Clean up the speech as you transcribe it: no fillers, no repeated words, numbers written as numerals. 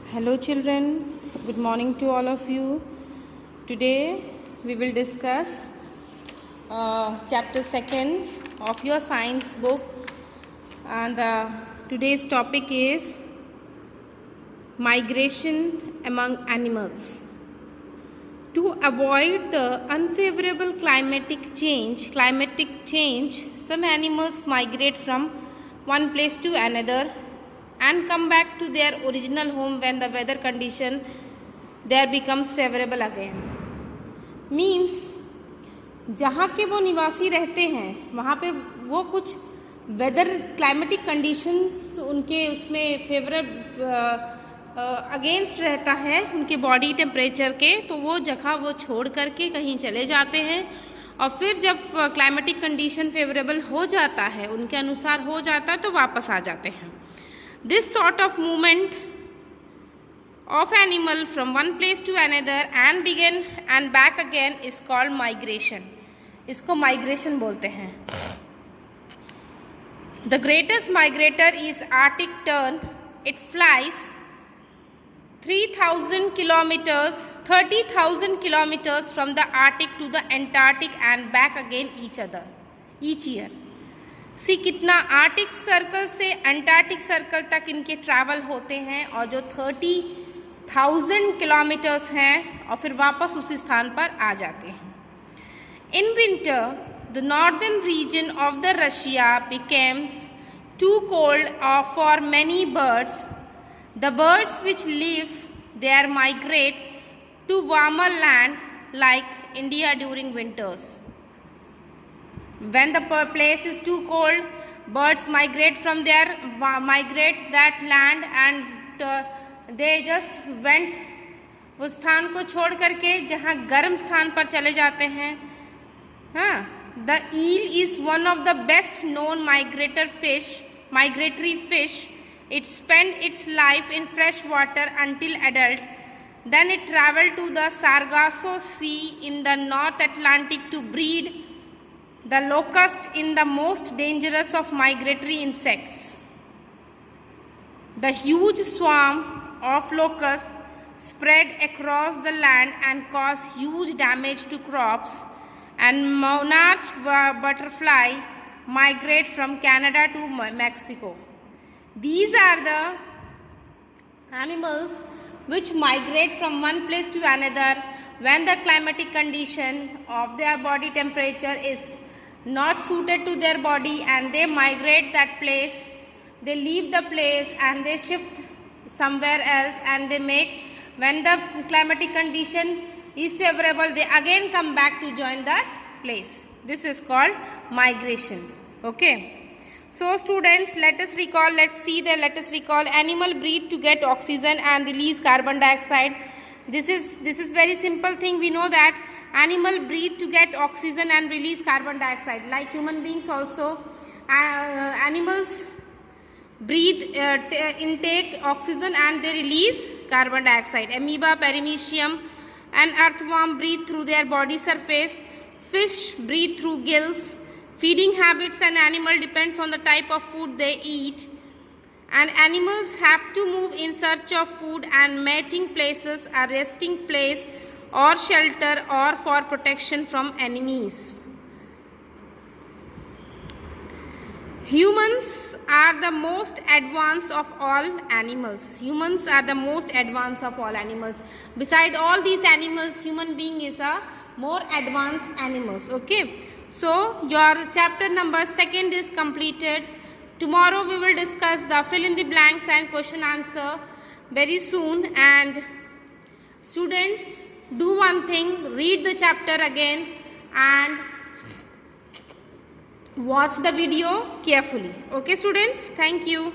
Hello children, good morning to all of you. Today we will discuss chapter 2 of your science book, and today's topic is migration among animals. To avoid the unfavorable climatic change, some animals migrate from one place to another and come back to their original home when the weather condition there becomes favorable again. Means जहाँ के वो निवासी रहते हैं वहाँ पे वो कुछ वेदर क्लाइमेटिक कंडीशंस उनके उसमें अगेंस्ट रहता है उनके बॉडी टेम्परेचर के, तो वो जगह वो छोड़ करके कहीं चले जाते हैं और फिर जब क्लाइमेटिक कंडीशन फेवरेबल हो जाता है, उनके अनुसार हो जाता है, तो वापस आ जाते हैं. This sort of movement of animal from one place to another and begin and back again is called migration. इसको migration बोलते हैं. The greatest migrator is Arctic tern. It flies 30,000 kilometers from the Arctic to the Antarctic and back again each year. सी कितना Arctic circle से Antarctic circle तक इनके travel होते हैं और जो 30,000 किलोमीटर्स हैं और फिर वापस उसी स्थान पर आ जाते हैं. In winter the northern region of the Russia becomes too cold for many birds. The birds which live there migrate to warmer land like India during winters. When the place is too cold, birds migrate that land and they just went उस स्थान को छोड़ करके जहाँ गर्म स्थान पर चले जाते हैं. हाँ, the eel is one of the best known migratory fish. It spends its life in fresh water until adult. Then it travel to the Sargasso Sea in the North Atlantic to breed the locust in the most dangerous of migratory insects. The huge swarm of locusts spread across the land and cause huge damage to crops, and monarch butterfly migrate from Canada to Mexico. These are the animals which migrate from one place to another when the climatic condition of their body temperature is not suited to their body, and they migrate that place, they leave the place and they shift somewhere else, and they make, when the climatic condition is favorable, they again come back to join that place. This is called migration. Okay, so students, let us recall. Animal breathe to get oxygen and release carbon dioxide. This is very simple thing. We know that animal breathe to get oxygen and release carbon dioxide. Like human beings also, animals breathe, intake oxygen and they release carbon dioxide. Amoeba, paramecium and earthworm breathe through their body surface. Fish breathe through gills. Feeding habits and animal depends on the type of food they eat. And animals have to move in search of food and mating places, a resting place or shelter, or for protection from enemies. Humans are the most advanced of all animals. Beside all these animals, human being is a more advanced animals. Okay, so your chapter number 2 is completed. Tomorrow we will discuss the fill in the blanks and question answer very soon. And students, do one thing, read the chapter again and watch the video carefully. Okay students, thank you.